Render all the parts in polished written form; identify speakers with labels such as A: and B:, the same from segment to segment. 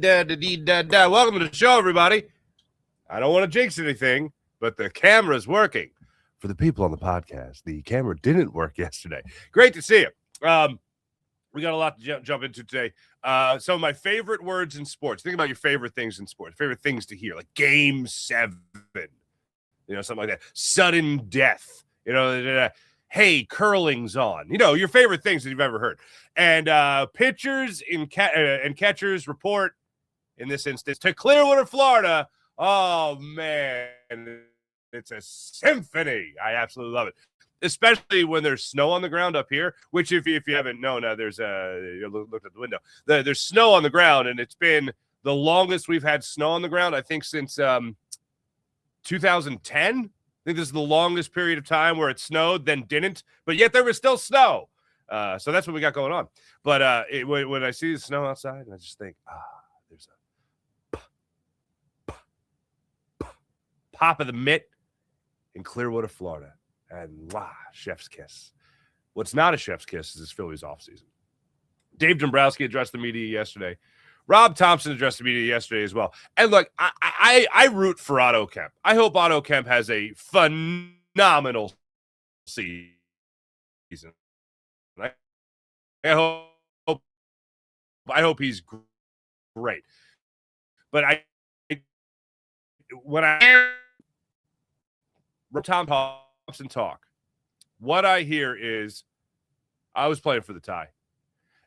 A: Welcome to the show, everybody. I don't want to jinx anything, but the camera's working. For the people on the podcast, the camera didn't work yesterday. Great to see you. We got a lot to jump into today. Some of my favorite words in sports. Think about your favorite things in sports, favorite things to hear, like Game 7, something like that. Sudden death, hey, curling's on. Your favorite things that you've ever heard. And pitchers and catchers report, in this instance, to Clearwater, Florida. Oh, man, it's a symphony. I absolutely love it, especially when there's snow on the ground up here, which if you haven't known, you looked at the window. There's snow on the ground, and it's been the longest we've had snow on the ground, I think, since 2010. I think this is the longest period of time where it snowed, then didn't, but yet there was still snow. So that's what we got going on. But when I see the snow outside, I just think, there's a pop of the mitt in Clearwater, Florida. And chef's kiss. What's not a chef's kiss is this Phillies offseason. Dave Dombrowski addressed the media yesterday. Rob Thompson addressed the media yesterday as well. And look, I root for Otto Kemp. I hope Otto Kemp has a phenomenal season. I hope he's great. But when I hear Tom Thompson talk, what I hear is I was playing for the tie.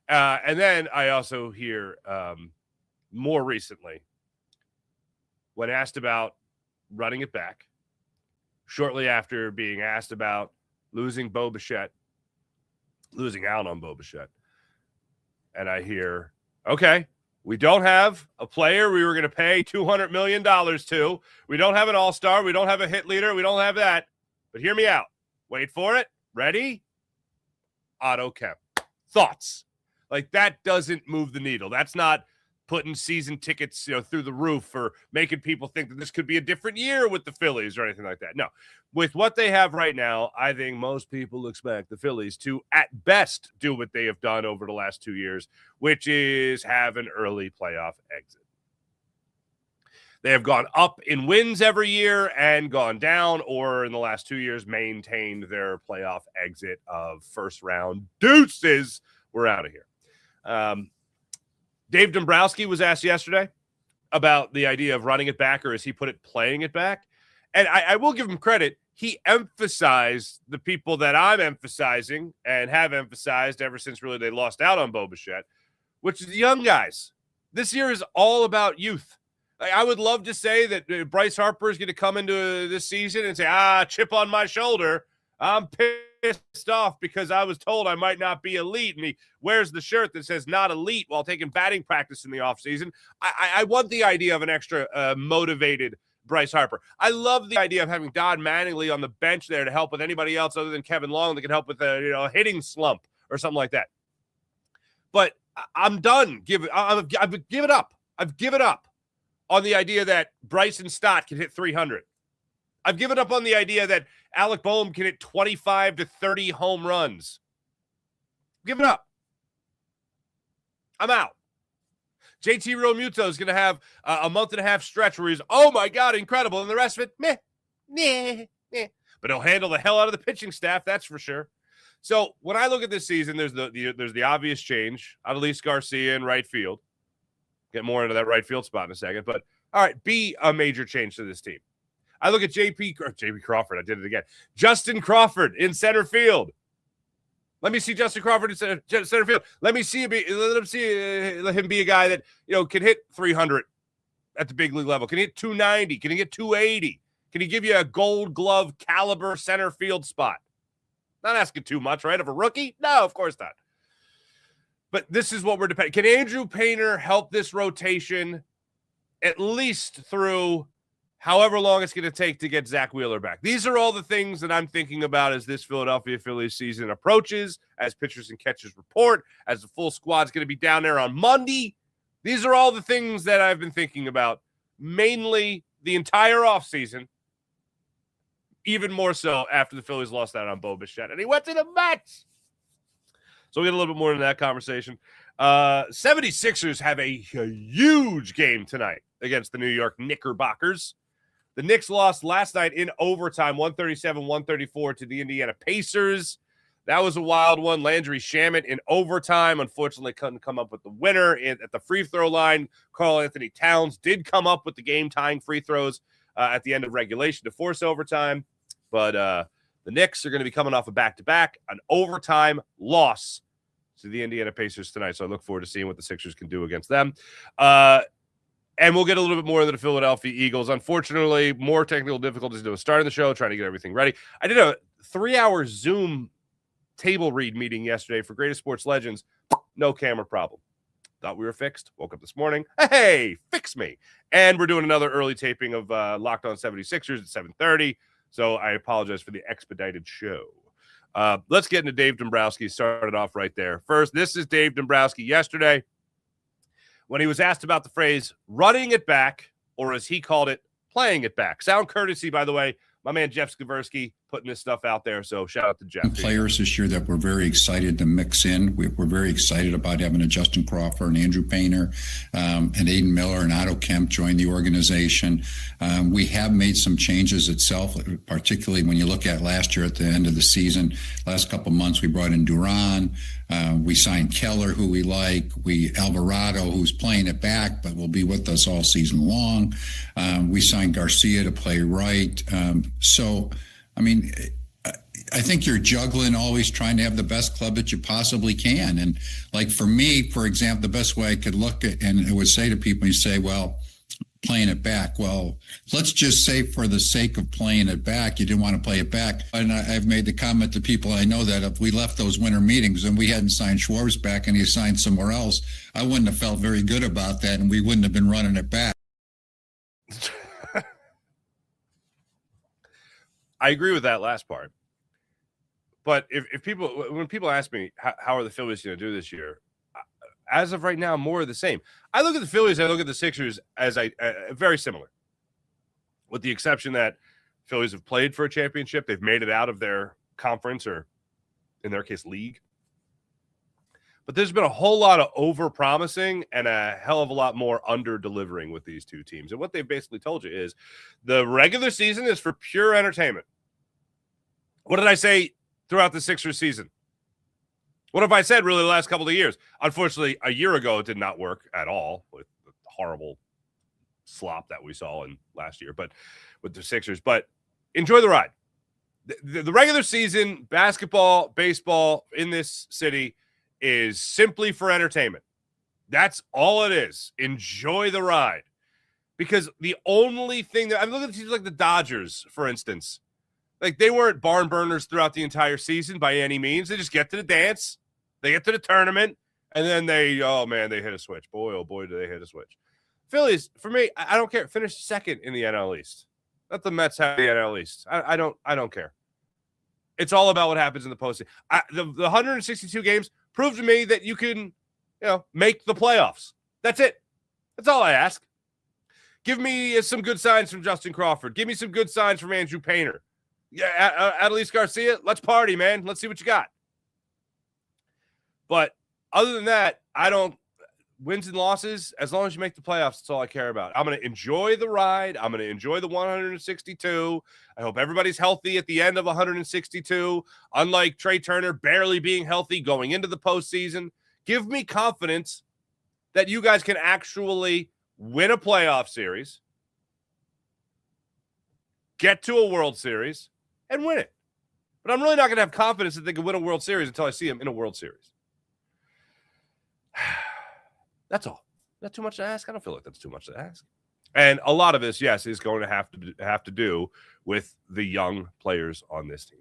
A: And then I also hear more recently, when asked about running it back, shortly after being asked about losing out on Bo Bichette, and I hear, okay, we don't have a player we were going to pay $200 million to. We don't have an all-star. We don't have a hit leader. We don't have that. But hear me out. Wait for it. Ready? Otto Kemp. Thoughts? Like, that doesn't move the needle. That's not putting season tickets, through the roof or making people think that this could be a different year with the Phillies or anything like that. No. With what they have right now, I think most people expect the Phillies to, at best, do what they have done over the last 2 years, which is have an early playoff exit. They have gone up in wins every year and gone down, or in the last 2 years, maintained their playoff exit of first round. Deuces, we're out of here. Dave Dombrowski was asked yesterday about the idea of running it back, or as he put it, playing it back. And I will give him credit. He emphasized the people that I'm emphasizing and have emphasized ever since really they lost out on Bo Bichette, which is the young guys. This year is all about youth. I would love to say that Bryce Harper is going to come into this season and say, chip on my shoulder. I'm pissed off because I was told I might not be elite. And he wears the shirt that says not elite while taking batting practice in the offseason. I want the idea of an extra motivated Bryce Harper. I love the idea of having Don Mattingly on the bench there to help with anybody else other than Kevin Long that can help with a hitting slump or something like that. But I'm done. I've given up. I've given up on the idea that Bryson Stott can hit 300. I've given up on the idea that Alec Boehm can hit 25 to 30 home runs. Give it up. I'm out. JT Realmuto is going to have a month and a half stretch where he's, oh my God, incredible. And the rest of it, meh. But he'll handle the hell out of the pitching staff, that's for sure. So when I look at this season, there's the obvious change. Adolis Garcia in right field. Get more into that right field spot in a second. But, all right, be a major change to this team. I look at JP Crawford. I did it again. Justin Crawford in center field. Let me see Justin Crawford in center field. Let him be a guy that can hit 300 at the big league level. Can he hit 290? Can he get 280? Can he give you a Gold Glove caliber center field spot? Not asking too much, right? Of a rookie? No, of course not. But this is what we're depending. Can Andrew Painter help this rotation at least through however long it's going to take to get Zach Wheeler back? These are all the things that I'm thinking about as this Philadelphia Phillies season approaches, as pitchers and catchers report, as the full squad's going to be down there on Monday. These are all the things that I've been thinking about, mainly the entire offseason, even more so after the Phillies lost out on Bo Bichette, and he went to the Mets. So we'll get a little bit more into that conversation. 76ers have a huge game tonight against the New York Knickerbockers. The Knicks lost last night in overtime, 137-134 to the Indiana Pacers. That was a wild one. Landry Shamet in overtime, unfortunately, couldn't come up with the winner at the free throw line. Karl Anthony Towns did come up with the game-tying free throws at the end of regulation to force overtime. But the Knicks are going to be coming off a back-to-back, an overtime loss to the Indiana Pacers tonight. So I look forward to seeing what the Sixers can do against them. And we'll get a little bit more into the Philadelphia Eagles. Unfortunately, more technical difficulties to starting the show, trying to get everything ready. I did a 3-hour Zoom table read meeting yesterday for Greatest Sports Legends. No camera problem. Thought we were fixed. Woke up this morning. Hey, fix me. And we're doing another early taping of Locked On 76ers at 7:30. So I apologize for the expedited show. Let's get into Dave Dombrowski. Started off right there. First, this is Dave Dombrowski yesterday when he was asked about the phrase running it back, or as he called it, playing it back. Sound courtesy, by the way, my man Jeff Skversky putting this stuff out there. So shout out to Jeff.
B: Players this year that we're very excited to mix in. We're very excited about having a Justin Crawford and Andrew Painter and Aiden Miller and Otto Kemp join the organization. We have made some changes itself, particularly when you look at last year at the end of the season. Last couple months, we brought in Duran. We signed Keller, who we like. Alvarado, who's playing it back, but will be with us all season long. We signed Garcia to play right. So, I mean, I think you're juggling, always trying to have the best club that you possibly can. And like for me, for example, the best way I could look at, and I would say to people, you say, well, playing it back. Well, let's just say for the sake of playing it back, you didn't want to play it back. And I've made the comment to people I know that if we left those winter meetings and we hadn't signed Schwartz back and he signed somewhere else, I wouldn't have felt very good about that and we wouldn't have been running it back.
A: I agree with that last part. But when people ask me, how are the Phillies going to do this year? As of right now, more of the same. I look at the Phillies, I look at the Sixers as very similar, with the exception that Phillies have played for a championship. They've made it out of their conference, or in their case, league. But there's been a whole lot of over-promising and a hell of a lot more under-delivering with these two teams. And what they've basically told you is the regular season is for pure entertainment. What did I say throughout the Sixers season? What have I said really the last couple of years? Unfortunately, a year ago, it did not work at all with the horrible slop that we saw in last year, but with the Sixers. But enjoy the ride. The regular season, basketball, baseball in this city is simply for entertainment. That's all it is. Enjoy the ride. Because the only thing that I'm looking at teams like the Dodgers, for instance, like they weren't barn burners throughout the entire season by any means. They just get to the dance, they get to the tournament, and then they hit a switch. Boy, oh boy, do they hit a switch. Phillies, for me, I don't care. Finish second in the NL East. Let the Mets have the NL East. I don't care. It's all about what happens in the postseason. The 162 games prove to me that you can, make the playoffs. That's it. That's all I ask. Give me some good signs from Justin Crawford. Give me some good signs from Andrew Painter. Yeah, Adolis Garcia, let's party, man. Let's see what you got. But other than that, wins and losses, as long as you make the playoffs, that's all I care about. I'm going to enjoy the ride. I'm going to enjoy the 162. I hope everybody's healthy at the end of 162. Unlike Trey Turner barely being healthy going into the postseason, give me confidence that you guys can actually win a playoff series, get to a World Series, and win it. But I'm really not going to have confidence that they can win a World Series until I see them in a World Series. That's all. Not too much to ask. I don't feel like that's too much to ask. And a lot of this, yes, is going to have to do with the young players on this team.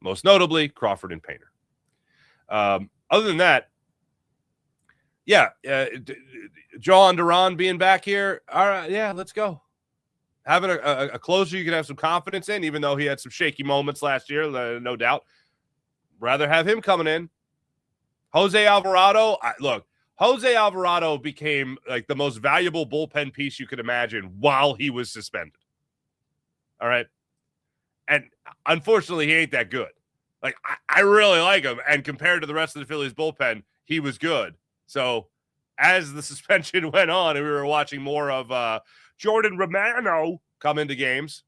A: Most notably, Crawford and Painter. Other than that, John Duran being back here, all right, yeah, let's go. Having a closer you can have some confidence in, even though he had some shaky moments last year, no doubt. Rather have him coming in. Jose Alvarado, Jose Alvarado became like the most valuable bullpen piece you could imagine while he was suspended. All right. And unfortunately, he ain't that good. Like, I really like him. And compared to the rest of the Phillies bullpen, he was good. So as the suspension went on and we were watching more of Jordan Romano come into games,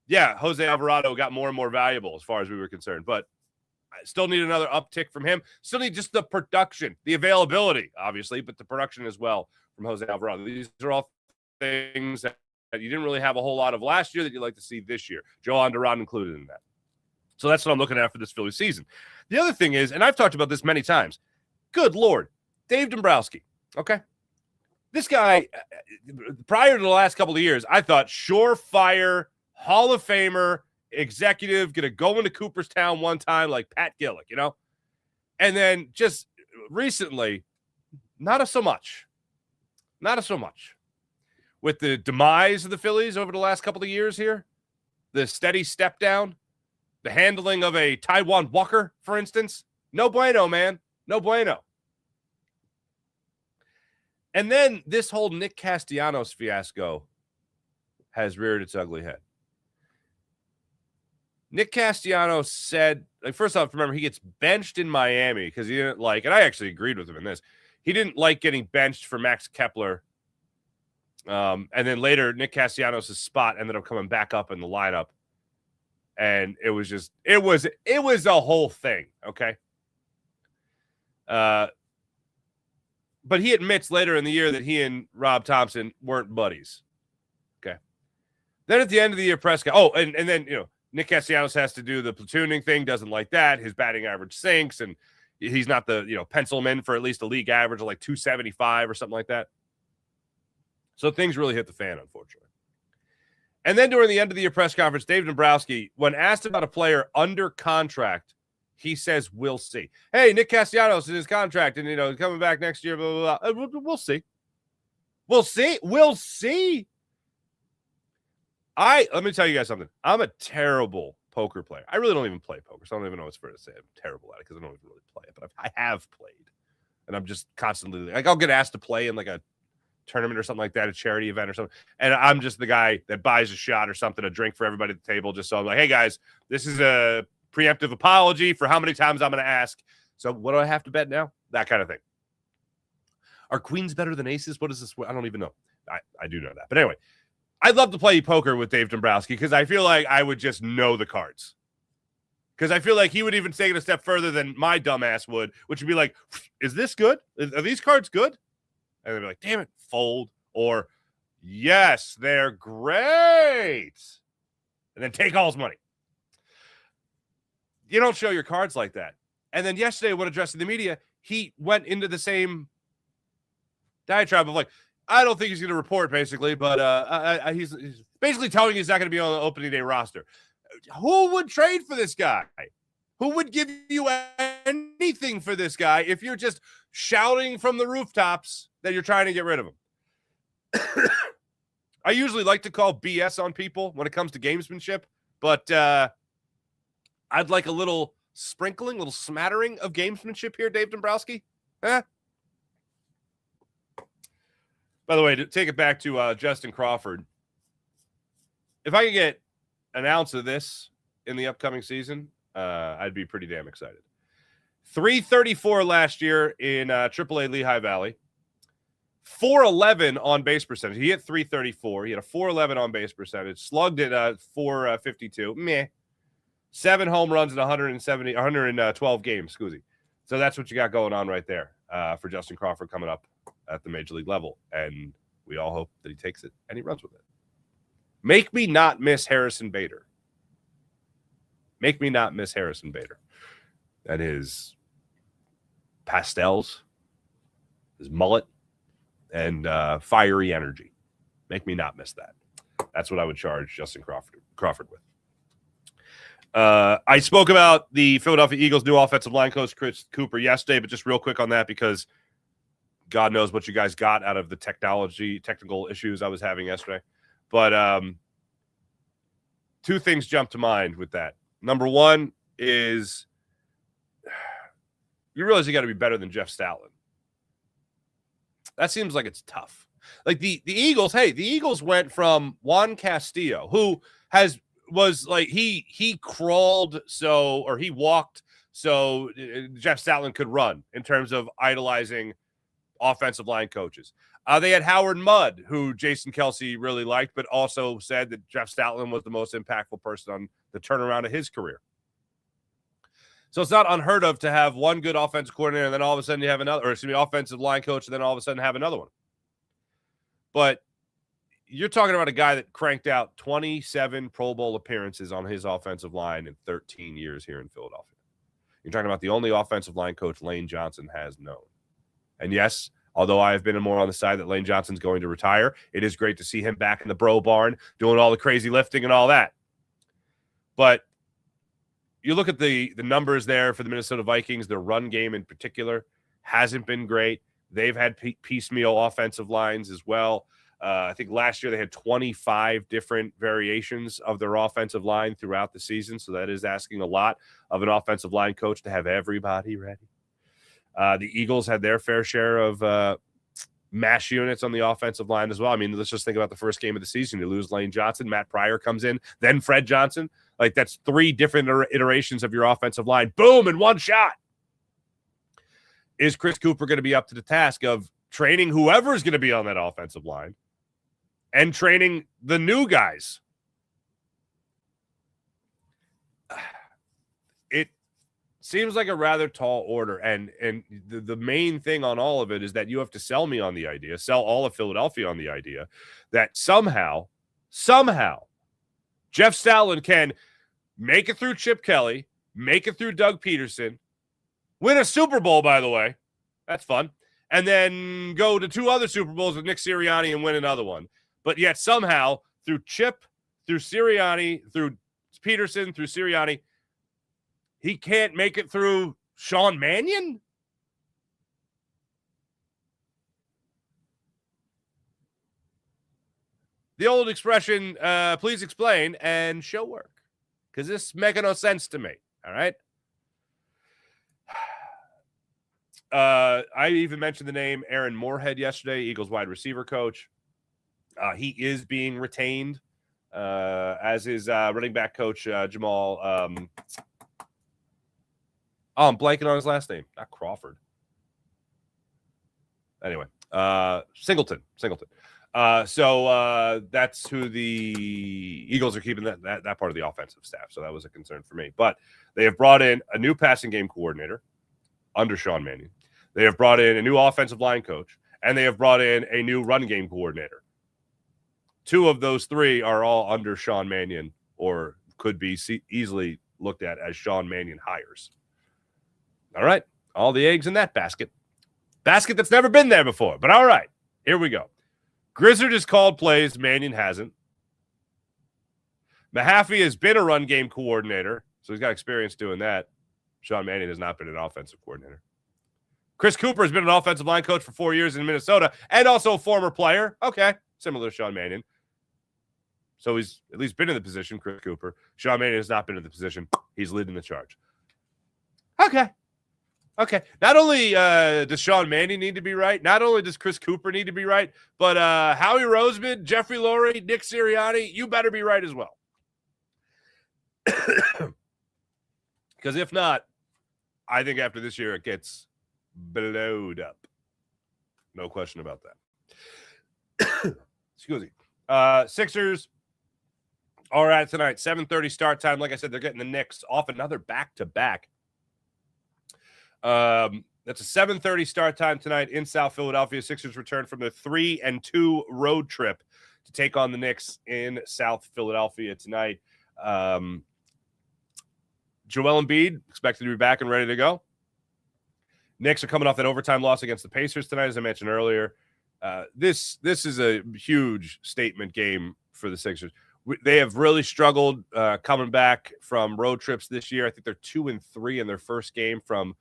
A: yeah, Jose Alvarado got more and more valuable as far as we were concerned. But I still need another uptick from him. Still need just the production, the availability, obviously, but the production as well from Jose Alvarado. These are all things that you didn't really have a whole lot of last year that you'd like to see this year. Joe Anderon included in that. So that's what I'm looking at for this Phillies season. The other thing is, and I've talked about this many times, good Lord, Dave Dombrowski, okay? This guy, prior to the last couple of years, I thought surefire, Hall of Famer, executive, going to go into Cooperstown one time like Pat Gillick, you know? And then just recently, not so much. Not so much. With the demise of the Phillies over the last couple of years here, the steady step down, the handling of a Taiwan Walker, for instance, no bueno, man. No bueno. And then this whole Nick Castellanos fiasco has reared its ugly head. Nick Castellanos said, like, first off, remember, he gets benched in Miami because he didn't like, and I actually agreed with him in this, he didn't like getting benched for Max Kepler. And then later, Nick Castellanos' spot ended up coming back up in the lineup. And it was just, it was a whole thing, okay? But he admits later in the year that he and Rob Thompson weren't buddies. Okay. Then at the end of the year press and then, you know, Nick Castellanos has to do the platooning thing, doesn't like that. His batting average sinks, and he's not the, you know, pencil him in for at least a league average of like 275 or something like that. So things really hit the fan, unfortunately. And then during the end of the year press conference, Dave Dombrowski, when asked about a player under contract, he says, we'll see. Hey, Nick Castellanos in his contract and, you know, coming back next year, blah, blah, blah. We'll see. We'll see. We'll see. Let me tell you guys something. I'm a terrible poker player. I really don't even play poker, so I don't even know what's fair to say. I'm terrible at it because I don't even really play it, but I have played. And I'm just constantly, like, I'll get asked to play in like a tournament or something like that, a charity event or something. And I'm just the guy that buys a shot or something, a drink for everybody at the table, just so I'm like, hey guys, this is a preemptive apology for how many times I'm going to ask. So what do I have to bet now? That kind of thing. Are queens better than aces? What is this? I don't even know. I do know that. But anyway, I'd love to play poker with Dave Dombrowski because I feel like I would just know the cards. Because I feel like he would even take it a step further than my dumbass would, which would be like, is this good? Are these cards good? And they'd be like, damn it, fold. Or, yes, they're great. And then take all his money. You don't show your cards like that. And then yesterday, when addressing the media, he went into the same diatribe of like, I don't think he's going to report, basically, but he's basically telling you he's not going to be on the opening day roster. Who would trade for this guy? Who would give you anything for this guy if you're just shouting from the rooftops that you're trying to get rid of him? I usually like to call BS on people when it comes to gamesmanship, but I'd like a little sprinkling, a little smattering of gamesmanship here, Dave Dombrowski. By the way, to take it back to Justin Crawford, if I could get an ounce of this in the upcoming season, I'd be pretty damn excited. 334 last year in AAA Lehigh Valley. 411 on base percentage. He hit 334. He had a 411 on base percentage. Slugged at 452. Meh. 7 home runs in 112 games. Scoozy. So that's what you got going on right there for Justin Crawford coming up at the major league level. And we all hope that he takes it and he runs with it. Make me not miss Harrison Bader. Make me not miss Harrison Bader. That is pastels, his mullet, and fiery energy. Make me not miss that. That's what I would charge Justin Crawford with. I spoke about the Philadelphia Eagles' new offensive line coach, Chris Cooper, yesterday, but just real quick on that because God knows what you guys got out of the technical issues I was having yesterday. But 2 things jump to mind with that. Number one is you realize you got to be better than Jeff Stoutland. That seems like it's tough. Like the Eagles, the Eagles went from Juan Castillo, who has was like he crawled or he walked so Jeff Stoutland could run in terms of idolizing offensive line coaches. They had Howard Mudd, who Jason Kelce really liked, but also said that Jeff Stoutland was the most impactful person on the turnaround of his career. So it's not unheard of to have one good offensive coordinator and then all of a sudden you have another, offensive line coach, and then all of a sudden have another one. But you're talking about a guy that cranked out 27 Pro Bowl appearances on his offensive line in 13 years here in Philadelphia. You're talking about the only offensive line coach Lane Johnson has known. And yes, although I have been more on the side that Lane Johnson's going to retire, it is great to see him back in the bro barn doing all the crazy lifting and all that. But you look at the numbers there for the Minnesota Vikings, their run game in particular hasn't been great. They've had piecemeal offensive lines as well. I think last year they had 25 different variations of their offensive line throughout the season. So that is asking a lot of an offensive line coach to have everybody ready. The Eagles had their fair share of mash units on the offensive line as well. I mean, let's just think about the first game of the season. You lose Lane Johnson, Matt Pryor comes in, then Fred Johnson. Like, that's 3 different iterations of your offensive line. Boom, in one shot. Is Chris Cooper going to be up to the task of training whoever is going to be on that offensive line and training the new guys? It seems like a rather tall order. And the main thing on all of it is that you have to sell me on the idea, sell all of Philadelphia on the idea that somehow, Jeff Stoutland can make it through Chip Kelly, make it through Doug Peterson, win a Super Bowl, by the way. That's fun. And then go to 2 other Super Bowls with Nick Sirianni and win another one. But yet somehow, through Chip, through Sirianni, through Peterson, through Sirianni, he can't make it through Sean Mannion? The old expression, please explain, and show work. Because this makes no sense to me, all right? I even mentioned the name Aaron Moorhead yesterday, Eagles wide receiver coach. He is being retained, as is running back coach Jamal. I'm blanking on his last name. Not Crawford. Anyway, Singleton. So that's who the Eagles are keeping that part of the offensive staff. So that was a concern for me. But they have brought in a new passing game coordinator under Sean Mannion. They have brought in a new offensive line coach, and they have brought in a new run game coordinator. 2 of those 3 are all under Sean Mannion, or could be easily looked at as Sean Mannion hires. All right, all the eggs in that basket. Basket that's never been there before, but all right, here we go. Grizzard has called plays, Mannion hasn't. Mahaffey has been a run game coordinator, so he's got experience doing that. Sean Mannion has not been an offensive coordinator. Chris Cooper has been an offensive line coach for 4 years in Minnesota and also a former player. Okay, similar to Sean Mannion. So he's at least been in the position, Chris Cooper. Sean Mannion has not been in the position. He's leading the charge. Okay. Not only does Sean Mannion need to be right, not only does Chris Cooper need to be right, but Howie Roseman, Jeffrey Lurie, Nick Sirianni, you better be right as well. Because if not, I think after this year it gets blowed up. No question about that. Excuse me. Sixers are at tonight, 7:30 start time. Like I said, they're getting the Knicks off another back-to-back. That's a 7:30 start time tonight in South Philadelphia. Sixers return from their 3-2 road trip to take on the Knicks in South Philadelphia tonight. Joel Embiid expected to be back and ready to go. Knicks are coming off that overtime loss against the Pacers tonight, as I mentioned earlier. This is a huge statement game for the Sixers. They have really struggled coming back from road trips this year. I think they're 2-3 in their first game from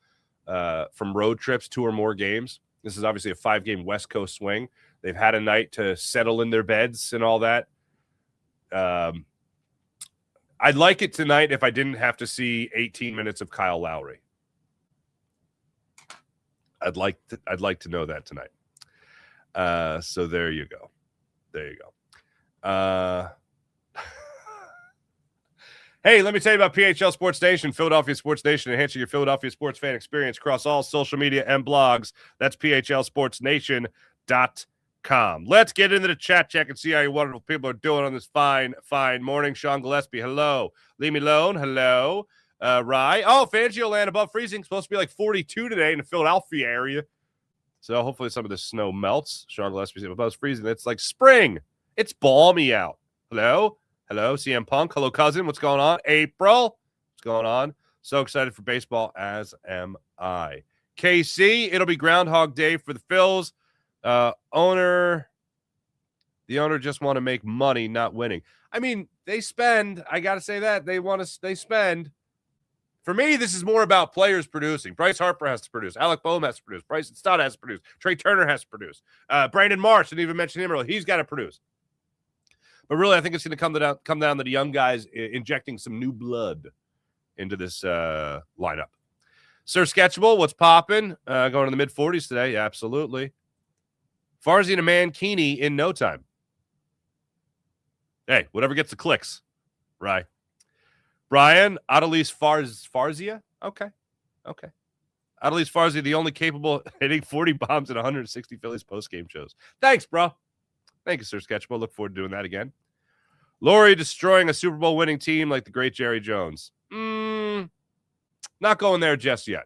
A: road trips, 2 or more games. This is obviously a 5-game West Coast swing. They've had a night to settle in their beds and all that. I'd like it tonight if I didn't have to see 18 minutes of Kyle Lowry. I'd like to know that tonight. So there you go. Hey, let me tell you about PHL Sports Nation, Philadelphia Sports Nation, enhancing your Philadelphia sports fan experience across all social media and blogs. That's phlsportsnation.com. Let's get into the chat check and see how you wonderful people are doing on this fine morning. Sean Gillespie, hello. Leave me alone, hello. Rye. Oh, Fangio land above freezing. Supposed to be like 42 today in the Philadelphia area. So hopefully some of the snow melts. Sean Gillespie above freezing. It's like spring. It's balmy out. Hello. Hello, CM Punk. Hello, cousin. What's going on? April. What's going on? So excited for baseball, as am I. KC, it'll be Groundhog Day for the Phils. The owner just want to make money, not winning. I mean, they spend. I got to say that. They spend. For me, this is more about players producing. Bryce Harper has to produce. Alec Boehm has to produce. Bryson Stott has to produce. Trey Turner has to produce. Brandon Marsh, didn't even mention him earlier. He's got to produce. But really, I think it's going to come down to the young guys injecting some new blood into this lineup. Sir Sketchable, what's popping? Going in the mid-40s today. Yeah, absolutely. Farzy and Mankini in no time. Hey, whatever gets the clicks. Right. Brian, Adelise Farzia? Okay. Adelise Farzia, the only capable of hitting 40 bombs in 160 Phillies postgame shows. Thanks, bro. Thank you, Sir Sketchable. Look forward to doing that again. Lori destroying a Super Bowl winning team like the great Jerry Jones. Not going there just yet.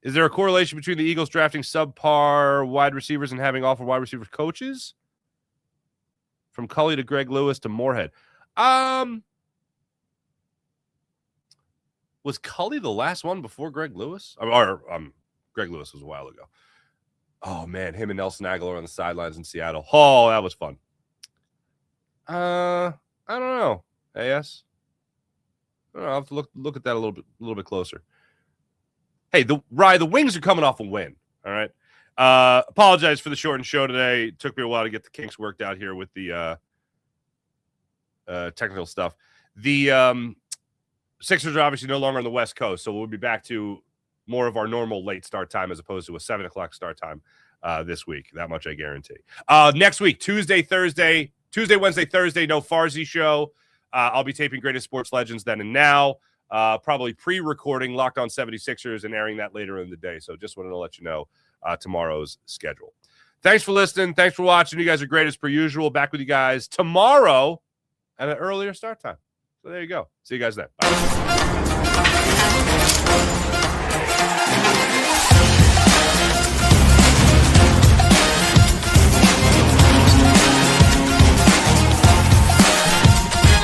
A: Is there a correlation between the Eagles drafting subpar wide receivers and having awful wide receiver coaches? From Cully to Greg Lewis to Moorhead. Was Cully the last one before Greg Lewis? Greg Lewis was a while ago. Oh, man, him and Nelson Aguilar on the sidelines in Seattle. Oh, that was fun. I don't know. AS? I'll have to look at that a little bit closer. Hey, the Wings are coming off a win, all right? Apologize for the shortened show today. It took me a while to get the kinks worked out here with the technical stuff. The Sixers are obviously no longer on the West Coast, so we'll be back to more of our normal late start time as opposed to a 7 o'clock start time this week. That much I guarantee. Next week, Tuesday, Wednesday, Thursday, no Farzy show. I'll be taping Greatest Sports Legends then and now. Probably pre-recording Locked On 76ers and airing that later in the day. So just wanted to let you know tomorrow's schedule. Thanks for listening. Thanks for watching. You guys are great as per usual. Back with you guys tomorrow at an earlier start time. So there you go. See you guys then. Bye.